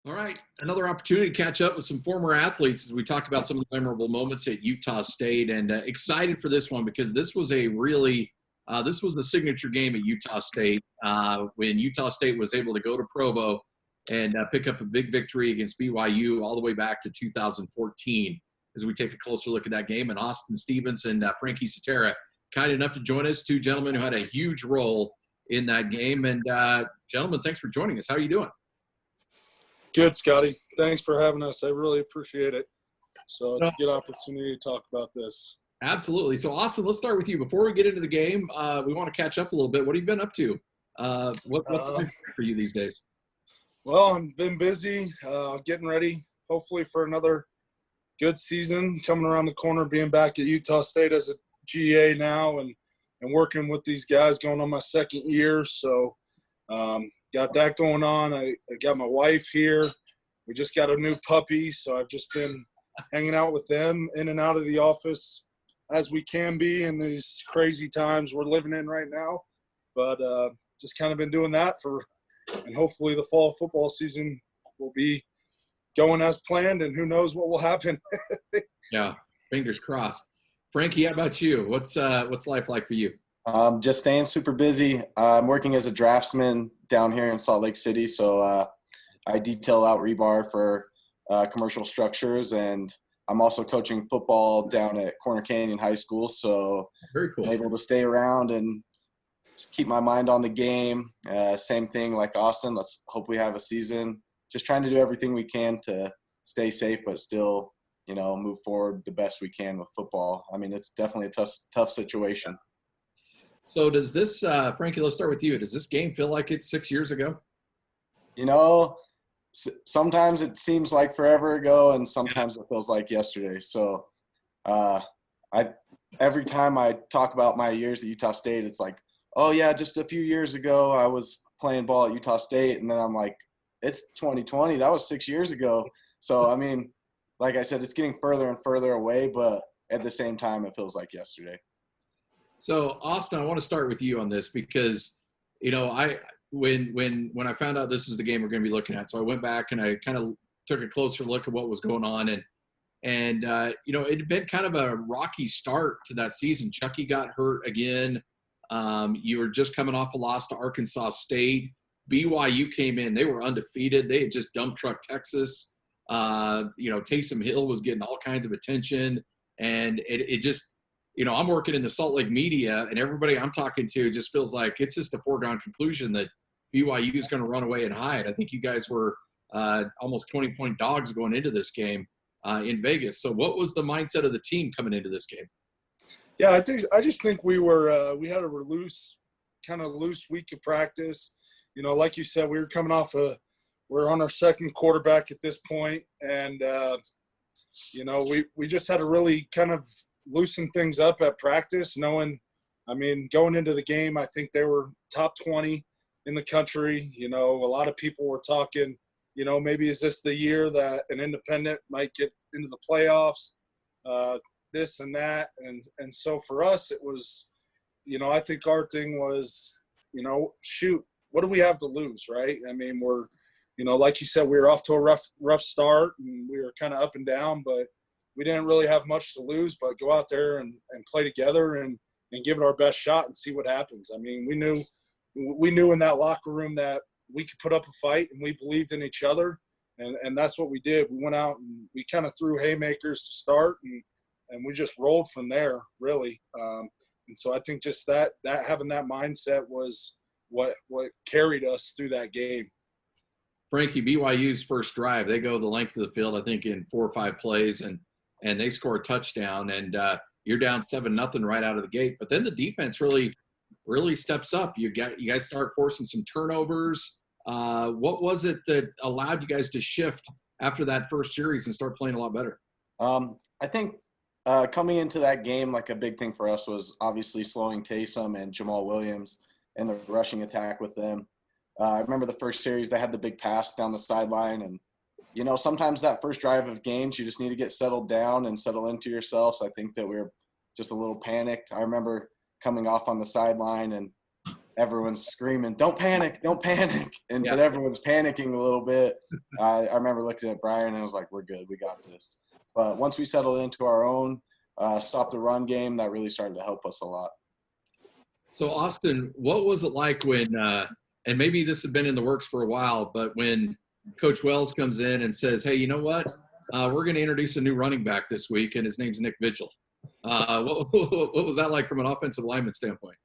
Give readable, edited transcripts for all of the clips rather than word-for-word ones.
All right, another opportunity to catch up with some former athletes as we talk about some of the memorable moments at Utah State, and excited for this one because this was a really this was the signature game at Utah State when Utah State was able to go to Provo and pick up a big victory against BYU all the way back to 2014. As we take a closer look at that game, and Austin Stevens and Frankie Sutera, kind enough to join us, two gentlemen who had a huge role in that game. And gentlemen, thanks for joining us. How are you doing? Good, Scotty. Thanks for having us. I really appreciate it. So it's a good opportunity to talk about this. Absolutely. So, Austin, let's start with you. Before we get into the game, we want to catch up a little bit. What have you been up to? What's life for you these days? Well, I've been busy getting ready, hopefully, for another good season coming around the corner, being back at Utah State as a GA now and working with these guys going on my second year. So, got that going on. I got my wife here. We just got a new puppy, so I've just been hanging out with them in and out of the office as we can be in these crazy times we're living in right now. But just kind of been doing that and hopefully the fall football season will be going as planned, and who knows what will happen. Yeah, fingers crossed. Frankie, how about you? What's life like for you? Just staying super busy. I'm working as a draftsman down here in Salt Lake City, so I detail out rebar for commercial structures, and I'm also coaching football down at Corner Canyon High School, so very cool. I'm able to stay around and just keep my mind on the game. Same thing like Austin. Let's hope we have a season. Just trying to do everything we can to stay safe, but still, move forward the best we can with football. I mean, it's definitely a tough situation. So does this, Frankie, let's start with you. Does this game feel like it's 6 years ago? Sometimes it seems like forever ago, and sometimes it feels like yesterday. So every time I talk about my years at Utah State, it's like, oh, yeah, just a few years ago I was playing ball at Utah State, and then I'm like, it's 2020. That was 6 years ago. So, I mean, like I said, it's getting further and further away, but at the same time, it feels like yesterday. So, Austin, I want to start with you on this because, when I found out this is the game we're going to be looking at, so I went back and I kind of took a closer look at what was going on, and it had been kind of a rocky start to that season. Chucky got hurt again. You were just coming off a loss to Arkansas State. BYU came in; they were undefeated. They had just dump truck Texas. Taysom Hill was getting all kinds of attention, and it just. I'm working in the Salt Lake media, and everybody I'm talking to just feels like it's just a foregone conclusion that BYU is going to run away and hide. I think you guys were almost 20-point dogs going into this game in Vegas. So what was the mindset of the team coming into this game? Yeah, I just think we had a loose week of practice. Like you said, we were coming off we're on our second quarterback at this point, and we just had to really kind of loosen things up at practice, going into the game, I think they were top 20 in the country. A lot of people were talking, maybe is this the year that an independent might get into the playoffs, this and that. And so for us, it was, I think our thing was, shoot, what do we have to lose, right? I mean, we're, like you said, we were off to a rough start, and we were kind of up and down, but we didn't really have much to lose, but go out there and play together and give it our best shot and see what happens. I mean, we knew in that locker room that we could put up a fight, and we believed in each other, and that's what we did. We went out and we kind of threw haymakers to start, and we just rolled from there, really. And so I think just that having that mindset was what carried us through that game. Frankie, BYU's first drive, they go the length of the field, I think, in 4 or 5 plays, and they score a touchdown, and you're down 7-0 right out of the gate. But then the defense really steps up. You guys start forcing some turnovers. What was it that allowed you guys to shift after that first series and start playing a lot better? I think coming into that game, like a big thing for us was obviously slowing Taysom and Jamal Williams and the rushing attack with them. I remember the first series, they had the big pass down the sideline, and sometimes that first drive of games, you just need to get settled down and settle into yourself. So I think that we were just a little panicked. I remember coming off on the sideline and everyone's screaming, don't panic. And Yeah. but everyone's panicking a little bit. I remember looking at Brian and I was like, we're good. We got this. But once we settled into our own, stop the run game, that really started to help us a lot. So Austin, what was it like when, and maybe this had been in the works for a while, but when Coach Wells comes in and says, hey, you know what? We're going to introduce a new running back this week, and his name's Nick Vigil. What was that like from an offensive lineman standpoint?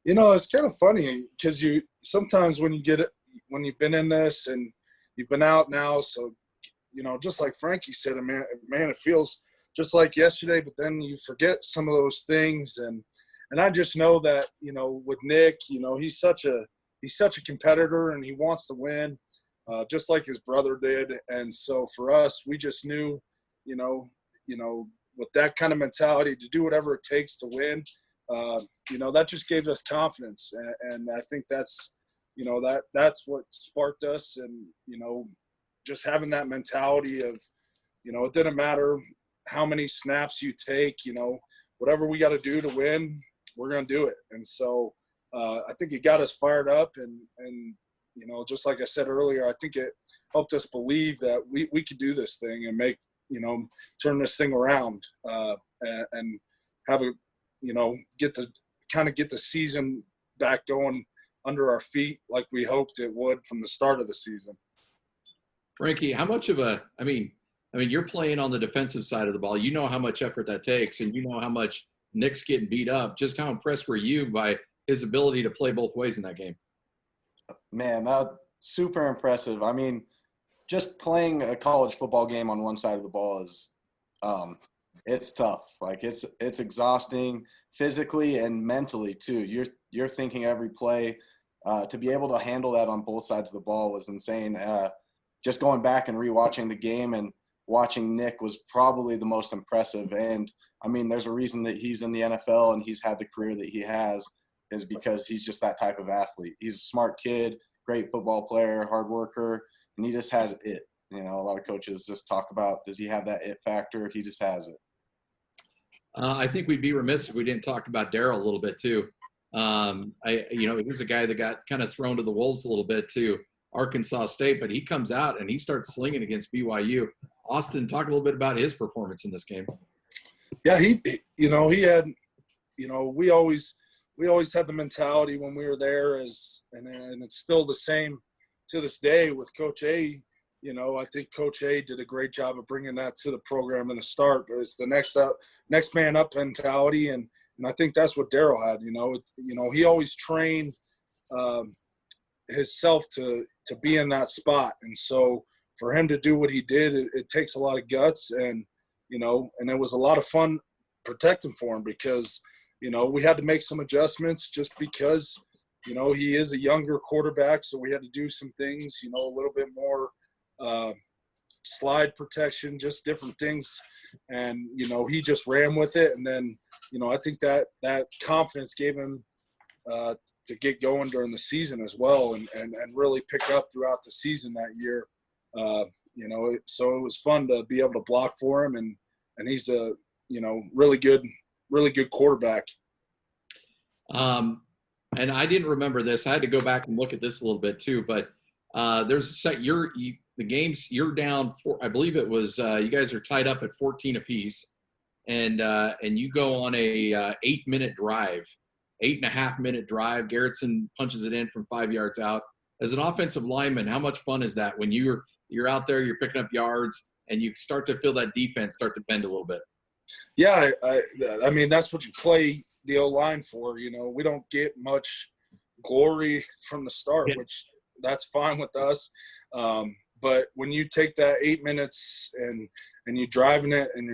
It's kind of funny because you sometimes when you've been in this and you've been out now, so just like Frankie said, man, it feels just like yesterday, but then you forget some of those things, and I just know that with Nick, he's such a competitor and he wants to win, just like his brother did, and so for us, we just knew, with that kind of mentality to do whatever it takes to win. That just gave us confidence, and I think that's what sparked us, and just having that mentality of it didn't matter how many snaps you take, whatever we got to do to win, we're going to do it. And so I think it got us fired up, and just like I said earlier, I think it helped us believe that we could do this thing and make turn this thing around, and have a get the season back going under our feet like we hoped it would from the start of the season. Frankie, how much of I mean, you're playing on the defensive side of the ball. You know how much effort that takes, and you know how much Nick's getting beat up. Just how impressed were you by his ability to play both ways in that game? Man, that super impressive. I mean, just playing a college football game on one side of the ball is it's tough. Like it's exhausting physically and mentally too. You're thinking every play. To be able to handle that on both sides of the ball was insane. Just going back and rewatching the game and watching Nick was probably the most impressive. And I mean, there's a reason that he's in the NFL and he's had the career that he has, is because he's just that type of athlete. He's a smart kid, great football player, hard worker, and he just has it. A lot of coaches just talk about, does he have that it factor? He just has it. I think we'd be remiss if we didn't talk about Darryl a little bit too. Here's a guy that got kind of thrown to the wolves a little bit to Arkansas State, but he comes out and he starts slinging against BYU. Austin, talk a little bit about his performance in this game. Yeah, he had, we always had the mentality when we were there and it's still the same to this day with Coach A. I think Coach A did a great job of bringing that to the program in the start, but it's the next man up mentality. And I think that's what Darryl had, he always trained himself to be in that spot. And so for him to do what he did, it takes a lot of guts, and it was a lot of fun protecting for him because, we had to make some adjustments just because, he is a younger quarterback. So we had to do some things, a little bit more slide protection, just different things. And, he just ran with it. And then, I think that confidence gave him to get going during the season as well and really pick up throughout the season that year. So it was fun to be able to block for him, and he's a, really good quarterback. And I didn't remember this. I had to go back and look at this a little bit too, but there's the games you're down for, I believe it was, you guys are tied up at 14 apiece, and you go on a 8-minute drive, 8.5-minute drive. Garrettson punches it in from 5 yards out. As an offensive lineman, how much fun is that when you're out there, you're picking up yards, and you start to feel that defense start to bend a little bit? Yeah, I mean, that's what you play the O-line for. We don't get much glory from the start, which that's fine with us. But when you take that 8 minutes and you're driving it and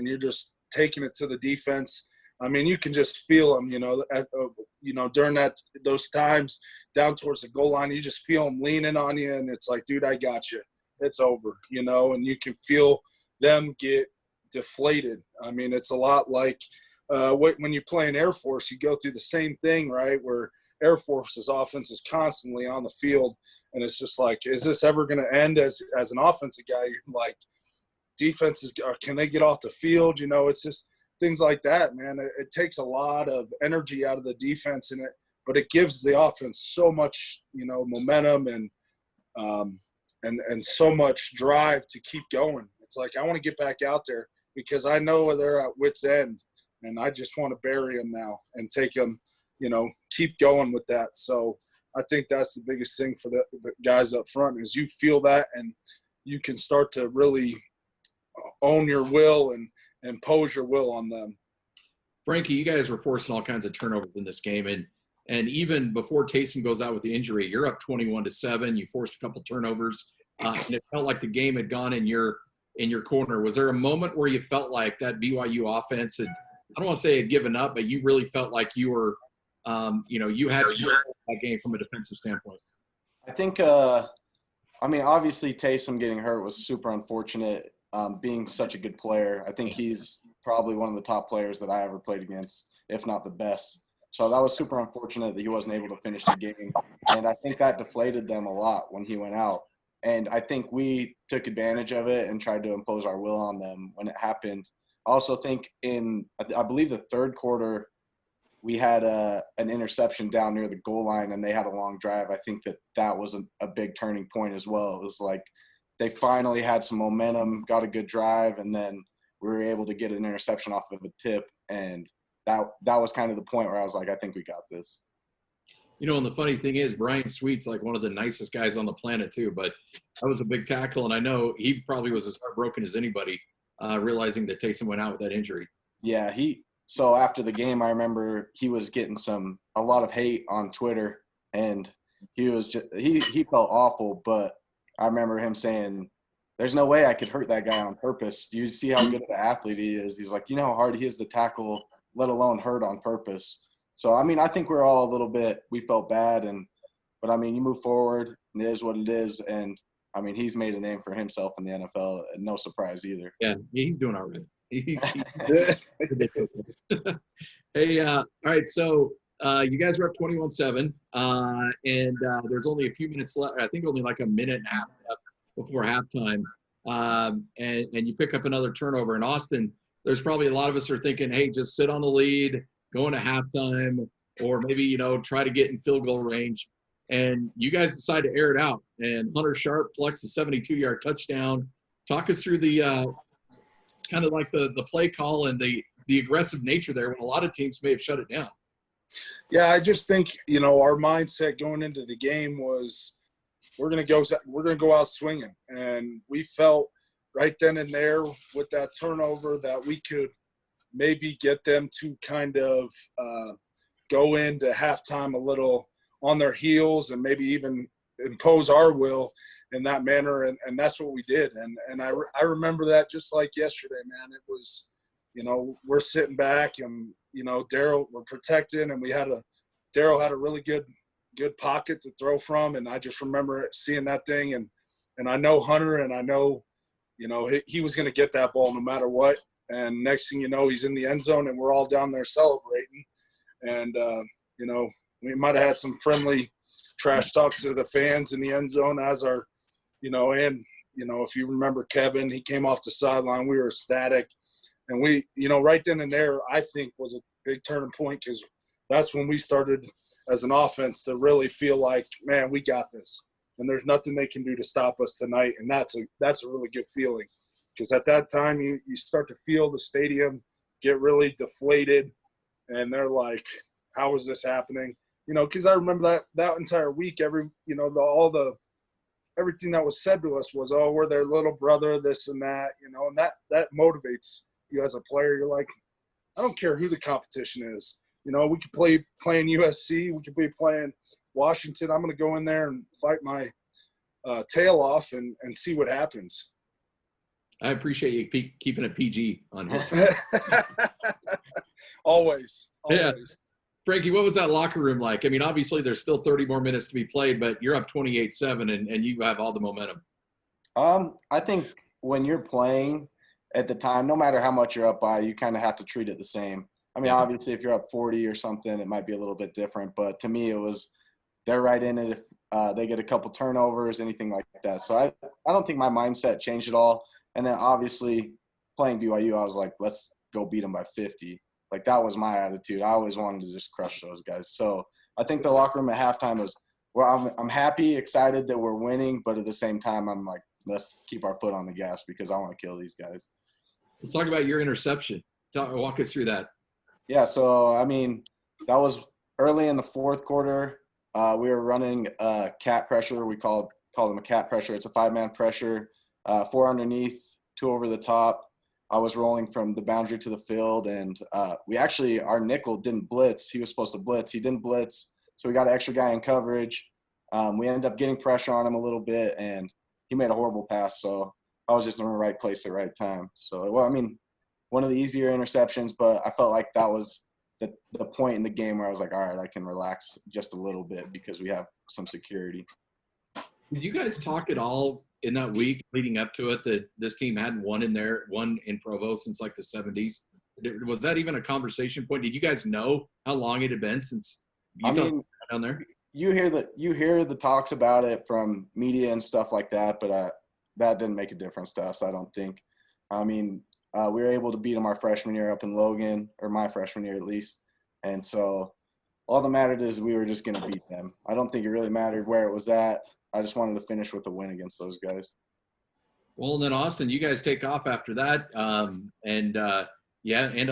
you're just taking it to the defense, I mean, you can just feel them, during those times down towards the goal line, you just feel them leaning on you, and it's like, dude, I got you. It's over, and you can feel them get deflated. I mean, it's a lot like when you play in Air Force, you go through the same thing, right, where Air Force's offense is constantly on the field, and it's just like, is this ever going to end? As an offensive guy, you're like, defenses, can they get off the field? It's just things like that, man. It takes a lot of energy out of the defense, and but it gives the offense so much, momentum and so much drive to keep going. It's like, I want to get back out there because I know they're at wit's end, and I just want to bury them now and take them, keep going with that. So I think that's the biggest thing for the guys up front is you feel that, and you can start to really own your will and impose your will on them. Frankie, you guys were forcing all kinds of turnovers in this game, and even before Taysom goes out with the injury, you're up 21-7. You forced a couple turnovers, and it felt like the game had gone in your corner. Was there a moment where you felt like that BYU offense had, I don't want to say had given up, but you really felt like you were, you had that game from a defensive standpoint? I think, obviously Taysom getting hurt was super unfortunate. Being such a good player, I think he's probably one of the top players that I ever played against, if not the best. So that was super unfortunate that he wasn't able to finish the game. And I think that deflated them a lot when he went out. And I think we took advantage of it and tried to impose our will on them when it happened. I also think I believe the third quarter, we had an interception down near the goal line and they had a long drive. I think that was a big turning point as well. It was like they finally had some momentum, got a good drive, and then we were able to get an interception off of a tip. And that was kind of the point where I was like, I think we got this. And the funny thing is, Brian Sweet's like one of the nicest guys on the planet too, but that was a big tackle, and I know he probably was as heartbroken as anybody, realizing that Taysom went out with that injury. Yeah, so after the game, I remember he was getting a lot of hate on Twitter, and he felt awful, but I remember him saying, there's no way I could hurt that guy on purpose. You see how good of an athlete he is. He's like, you know how hard he is to tackle, let alone hurt on purpose. So, I think we're all we felt bad. But you move forward, and it is what it is. And, he's made a name for himself in the NFL. And no surprise either. Yeah, he's doing all right. He's Hey, all right, so you guys are up 21-7, and there's only a few minutes left. I think only like a minute and a half left before halftime, and you pick up another turnover. In Austin, there's probably a lot of us are thinking, hey, just sit on the lead, go into halftime, or maybe, try to get in field goal range. And you guys decide to air it out, and Hunter Sharp plucks a 72-yard touchdown. Talk us through the kind of like the play call and the aggressive nature there when a lot of teams may have shut it down. Yeah, I just think, our mindset going into the game was we're going to go out swinging. And we felt right then and there with that turnover that we could maybe get them to kind of go into halftime a little on their heels and maybe even impose our will in that manner. And that's what we did. And I remember that just like yesterday, man. It was, we're sitting back and, Daryl, we're protecting, and Daryl had a really good pocket to throw from. And I just remember seeing that thing. And I know Hunter, and I know, he was going to get that ball no matter what. And next thing you know, he's in the end zone, and we're all down there celebrating. And, we might have had some friendly trash talk to the fans in the end zone as our, if you remember Kevin, he came off the sideline. We were ecstatic. And we, right then and there, I think was a big turning point because that's when we started as an offense to really feel like, man, we got this. And there's nothing they can do to stop us tonight. And that's a really good feeling because at that time you start to feel the stadium get really deflated. And they're like, how is this happening? Because I remember that entire week, everything that was said to us was, oh, we're their little brother, this and that, and that motivates you as a player. You're like, I don't care who the competition is. We could play playing USC. We could be playing Washington. I'm going to go in there and fight my tail off and see what happens. I appreciate you keeping it PG on here. Always. Yeah. Frankie, what was that locker room like? Obviously there's still 30 more minutes to be played, but you're up 28-7 and you have all the momentum. I think when you're playing at the time, no matter how much you're up by, you kind of have to treat it the same. Obviously if you're up 40 or something, it might be a little bit different, but to me it was they're right in it if they get a couple turnovers, anything like that. So I don't think my mindset changed at all. And then obviously playing BYU, I was like, let's go beat them by 50. Like, that was my attitude. I always wanted to just crush those guys. So I think the locker room at halftime was, well, I'm happy, excited that we're winning, but at the same time, I'm like, let's keep our foot on the gas because I want to kill these guys. Let's talk about your interception. Walk us through that. Yeah, so, I mean, that was early in the fourth quarter. We were running cat pressure. We call them a cat pressure. It's a 5-man pressure, 4 underneath, 2 over the top. I was rolling from the boundary to the field, and our nickel didn't blitz. He was supposed to blitz. He didn't blitz, so we got an extra guy in coverage. We ended up getting pressure on him a little bit, and he made a horrible pass, so I was just in the right place at the right time. So, well, I mean, one of the easier interceptions, but I felt like that was the point in the game where I was like, all right, I can relax just a little bit because we have some security. Did you guys talk at all in that week leading up to it that this team hadn't won in Provo since like the 70s? Was that even a conversation point? Did you guys know how long it had been since Utah's down there? You hear the talks about it from media and stuff like that, but that didn't make a difference to us, I don't think. I mean, we were able to beat them our freshman year up in Logan, or my freshman year at least. And so all that mattered is we were just going to beat them. I don't think it really mattered where it was at. I just wanted to finish with a win against those guys. Well, and then Austin, you guys take off after that, end up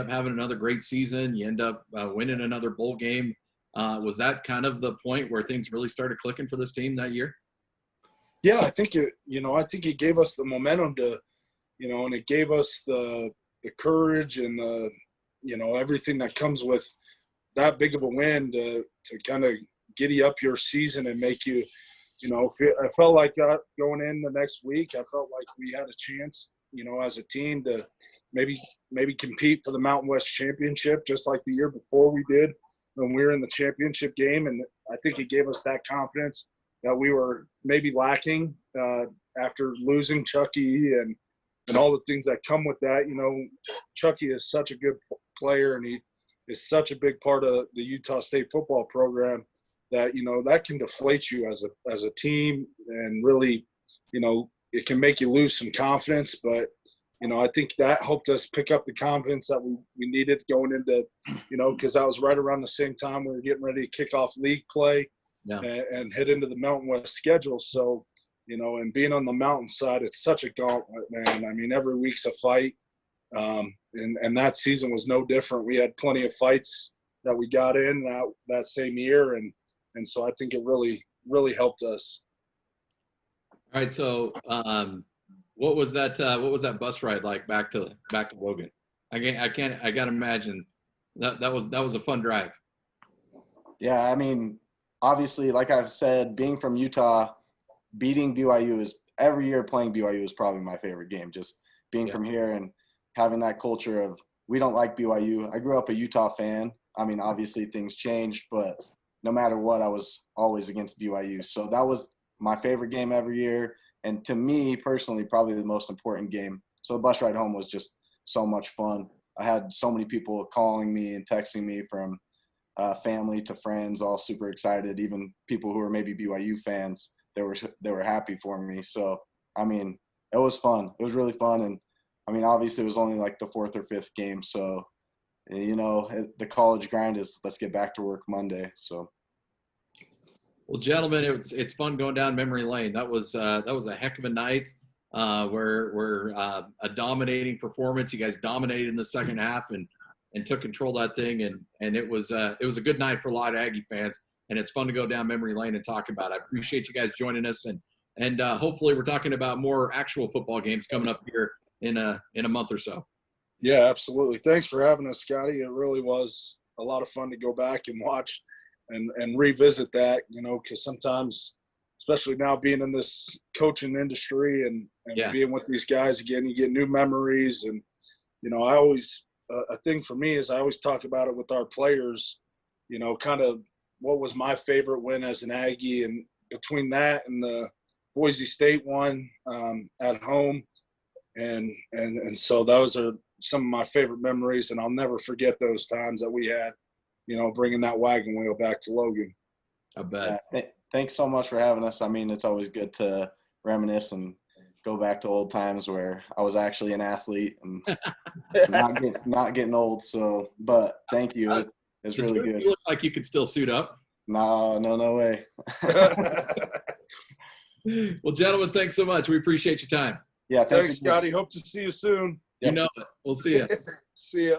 having another great season. You end up winning another bowl game. Was that kind of the point where things really started clicking for this team that year? Yeah, I think it gave us the momentum to, and it gave us the courage and everything that comes with that big of a win to kind of giddy up your season and make you. I felt like going in the next week, I felt like we had a chance, as a team to maybe compete for the Mountain West Championship, just like the year before we did when we were in the championship game. And I think it gave us that confidence that we were maybe lacking after losing Chucky and all the things that come with that. Chucky is such a good player, and he is such a big part of the Utah State football program that, that can deflate you as a team, and really, it can make you lose some confidence. But, I think that helped us pick up the confidence that we needed going into, because that was right around the same time we were getting ready to kick off league play and head into the Mountain West schedule. So, and being on the mountainside, it's such a gauntlet, man. I mean, every week's a fight. And that season was no different. We had plenty of fights that we got in that same year. And so I think it really, really helped us. All right. So, what was that bus ride like back to Logan? I gotta imagine that was a fun drive. Yeah. I mean, obviously, like I've said, being from Utah, beating BYU every year playing BYU is probably my favorite game. Just being from here and having that culture of, we don't like BYU. I grew up a Utah fan. I mean, obviously things changed, but no matter what, I was always against BYU. So that was my favorite game every year. And to me personally, probably the most important game. So the bus ride home was just so much fun. I had so many people calling me and texting me, from family to friends, all super excited. Even people who were maybe BYU fans, they were happy for me. So, I mean, it was fun. It was really fun. And I mean, obviously it was only like the 4th or 5th game. So, the college grind is, let's get back to work Monday. So. Well, gentlemen, it's fun going down memory lane. That was a heck of a night. Where a dominating performance. You guys dominated in the second half and took control of that thing, and it was a good night for a lot of Aggie fans. And it's fun to go down memory lane and talk about it. I appreciate you guys joining us, and hopefully we're talking about more actual football games coming up here in a month or so. Yeah, absolutely. Thanks for having us, Scotty. It really was a lot of fun to go back and watch and revisit that, because sometimes, especially now being in this coaching industry and being with these guys again, you get new memories. And, I always a thing for me is I always talk about it with our players, kind of what was my favorite win as an Aggie, and between that and the Boise State one at home. And so those are some of my favorite memories, and I'll never forget those times that we had, bringing that wagon wheel back to Logan. I bet. Yeah, thanks so much for having us. I mean, it's always good to reminisce and go back to old times where I was actually an athlete and not getting old. So, but thank you. It's really good. You look like you could still suit up. No way. Well, gentlemen, thanks so much. We appreciate your time. Yeah, Thanks, Scotty. Hope to see you soon. You know it. We'll see you. See ya.